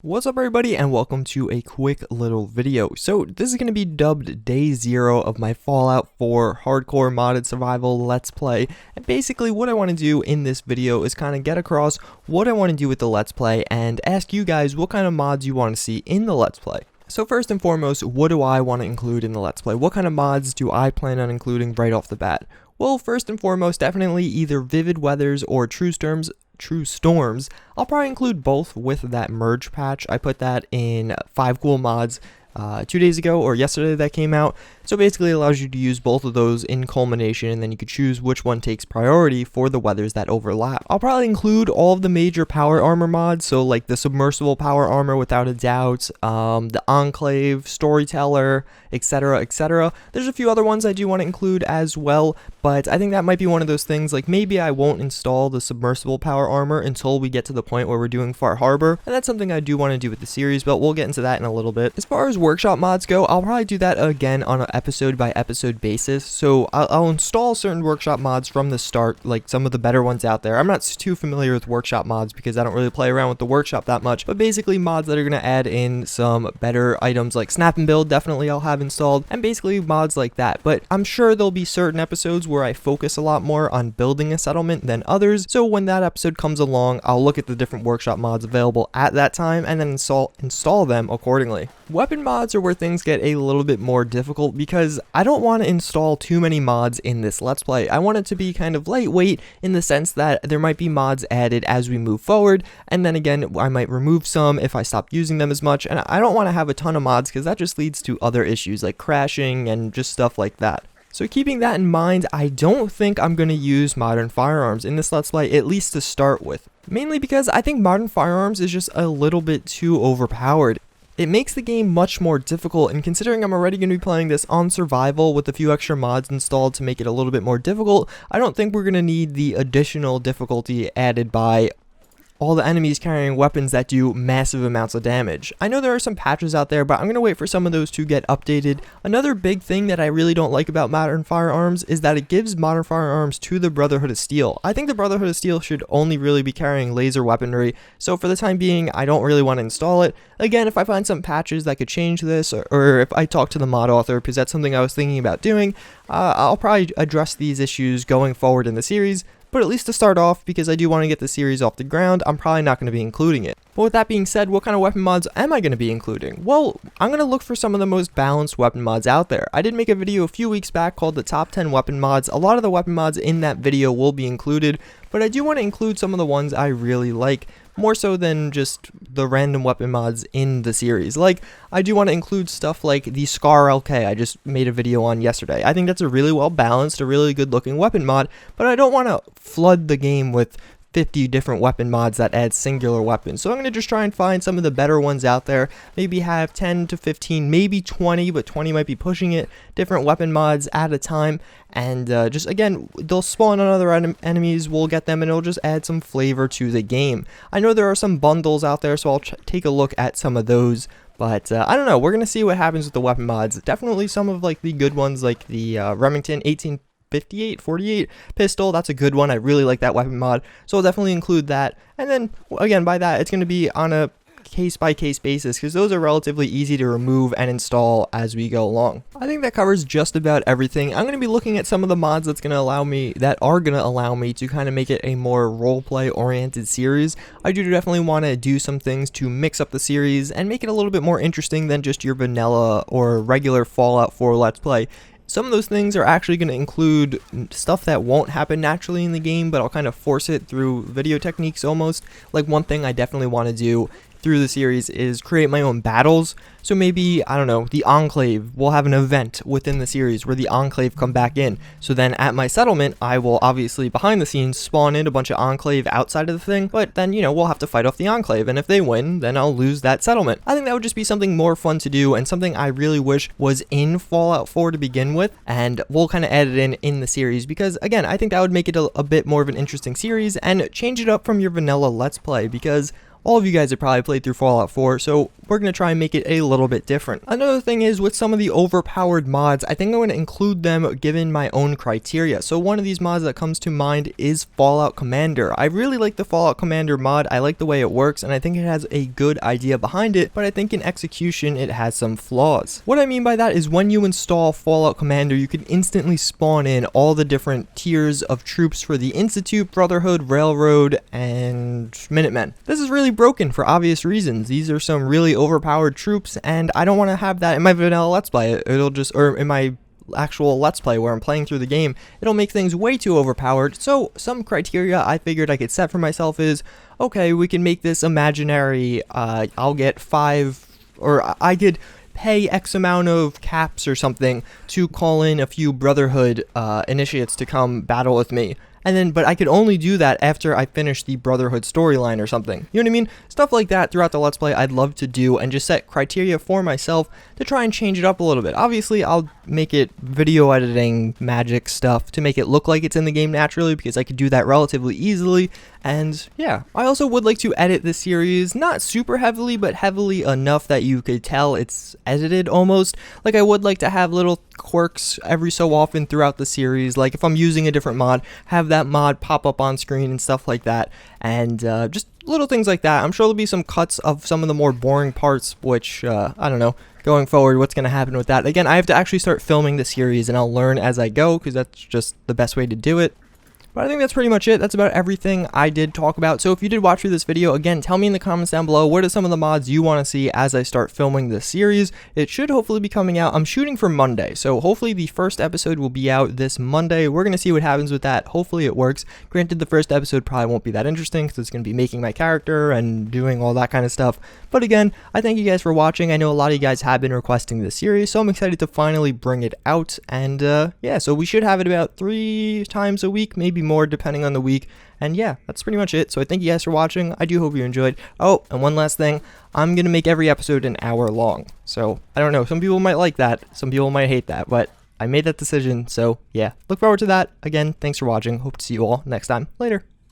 What's up everybody and welcome to a quick little video. So this is going to be dubbed day 0 of my Fallout 4 hardcore modded survival let's play, and basically what I want to do in this video is kind of get across what I want to do with the let's play and ask you guys what kind of mods you want to see in the let's play. So first and foremost, what do I want to include in the let's play? What kind of mods do I plan on including right off the bat? Well, first and foremost, definitely either Vivid Weathers or True Storms. I'll probably include both with that merge patch. I put that in 5 cool mods 2 days ago or yesterday that came out. So basically it allows you to use both of those in culmination, and then you could choose which one takes priority for the weathers that overlap. I'll probably include all of the major power armor mods, so like the submersible power armor without a doubt, the Enclave, Storyteller, etc, etc. There's a few other ones I do want to include as well, but I think that might be one of those things, like maybe I won't install the submersible power armor until we get to the point where we're doing Far Harbor, and that's something I do want to do with the series, but we'll get into that in a little bit. As far as workshop mods go, I'll probably do that again on an episode by episode basis, so I'll install certain workshop mods from the start, like some of the better ones out there. I'm not too familiar with workshop mods because I don't really play around with the workshop that much, but basically mods that are going to add in some better items like Snap and Build, definitely I'll have installed, and basically mods like that. But I'm sure there'll be certain episodes where I focus a lot more on building a settlement than others, so when that episode comes along, I'll look at the different workshop mods available at that time and then install them accordingly. Weapon mods are where things get a little bit more difficult because I don't want to install too many mods in this let's play. I want it to be kind of lightweight in the sense that there might be mods added as we move forward, and then again I might remove some if I stop using them as much, and I don't want to have a ton of mods because that just leads to other issues like crashing and just stuff like that. So keeping that in mind, I don't think I'm going to use modern firearms in this let's play, at least to start with. Mainly because I think modern firearms is just a little bit too overpowered. It makes the game much more difficult, and considering I'm already going to be playing this on survival with a few extra mods installed to make it a little bit more difficult, I don't think we're going to need the additional difficulty added by all the enemies carrying weapons that do massive amounts of damage. I know there are some patches out there, but I'm going to wait for some of those to get updated. Another big thing that I really don't like about modern firearms is that it gives modern firearms to the Brotherhood of Steel. I think the Brotherhood of Steel should only really be carrying laser weaponry, so for the time being, I don't really want to install it. Again, if I find some patches that could change this, or if I talk to the mod author, because that's something I was thinking about doing, I'll probably address these issues going forward in the series. But at least to start off, because I do want to get the series off the ground, I'm probably not going to be including it. But with that being said, what kind of weapon mods am I going to be including? Well, I'm going to look for some of the most balanced weapon mods out there. I did make a video a few weeks back called the top 10 weapon mods. A lot of the weapon mods in that video will be included, but I do want to include some of the ones I really like, more so than just the random weapon mods in the series. Like, I do want to include stuff like the Scar LK I just made a video on yesterday. I think that's a really well balanced, a really good looking weapon mod, but I don't want to flood the game with 50 different weapon mods that add singular weapons. So I'm going to just try and find some of the better ones out there, maybe have 10 to 15, maybe 20, but 20 might be pushing it, different weapon mods at a time, and just again, they'll spawn on other enemies, we'll get them, and it'll just add some flavor to the game. I know there are some bundles out there, so I'll take a look at some of those. But I don't know, we're going to see what happens with the weapon mods. Definitely some of like the good ones, like the Remington 1848 pistol, that's a good one. I really like that weapon mod, so I'll definitely include that. And then again, by that, it's going to be on a case-by-case basis because those are relatively easy to remove and install as we go along. I think that covers just about everything. I'm going to be looking at some of the mods that are going to allow me to kind of make it a more roleplay oriented series. I do definitely want to do some things to mix up the series and make it a little bit more interesting than just your vanilla or regular Fallout 4 Let's Play. Some of those things are actually going to include stuff that won't happen naturally in the game, but I'll kind of force it through video techniques almost. Like, one thing I definitely want to do through the series is create my own battles. So maybe, I don't know, the Enclave will have an event within the series where the Enclave come back in. So then at my settlement, I will obviously behind the scenes spawn in a bunch of Enclave outside of the thing, but then, you know, we'll have to fight off the Enclave, and if they win, then I'll lose that settlement. I think that would just be something more fun to do, and something I really wish was in Fallout 4 to begin with, and we'll kind of add it in the series, because again, I think that would make it a bit more of an interesting series, and change it up from your vanilla Let's Play, because all of you guys have probably played through Fallout 4, so we're going to try and make it a little bit different. Another thing is with some of the overpowered mods, I think I'm going to include them given my own criteria. So one of these mods that comes to mind is Fallout Commander. I really like the Fallout Commander mod. I like the way it works, and I think it has a good idea behind it, but I think in execution it has some flaws. What I mean by that is when you install Fallout Commander, you can instantly spawn in all the different tiers of troops for the Institute, Brotherhood, Railroad, and Minutemen. This is really broken for obvious reasons. These are some really overpowered troops, and I don't want to have that in my vanilla Let's Play. It'll just, or in my actual Let's Play where I'm playing through the game, it'll make things way too overpowered. So some criteria I figured I could set for myself is, okay, we can make this imaginary, I'll get 5, or I could pay X amount of caps or something to call in a few Brotherhood initiates to come battle with me. And then, but I could only do that after I finish the Brotherhood storyline or something. You know what I mean? Stuff like that throughout the Let's Play I'd love to do, and just set criteria for myself to try and change it up a little bit. Obviously, I'll make it video editing magic stuff to make it look like it's in the game naturally, because I could do that relatively easily. And yeah, I also would like to edit the series, not super heavily, but heavily enough that you could tell it's edited almost. Like, I would like to have little quirks every so often throughout the series, like if I'm using a different mod, have that mod pop up on screen and stuff like that, and just little things like that. I'm sure there'll be some cuts of some of the more boring parts, which I don't know, going forward what's going to happen with that. Again, I have to actually start filming the series, and I'll learn as I go, because that's just the best way to do it. But I think that's pretty much it. That's about everything I did talk about. So if you did watch through this video, again, tell me in the comments down below, what are some of the mods you want to see as I start filming this series? It should hopefully be coming out. I'm shooting for Monday, so hopefully the first episode will be out this Monday. We're going to see what happens with that. Hopefully it works. Granted, the first episode probably won't be that interesting because it's going to be making my character and doing all that kind of stuff. But again, I thank you guys for watching. I know a lot of you guys have been requesting this series, so I'm excited to finally bring it out. And yeah, so we should have it about 3 times a week, maybe more depending on the week. And yeah, that's pretty much it. So I thank you guys for watching. I do hope you enjoyed. Oh, and one last thing, I'm gonna make every episode an hour long. So I don't know, some people might like that, some people might hate that, but I made that decision. So yeah, look forward to that. Again, thanks for watching. Hope to see you all next time. Later.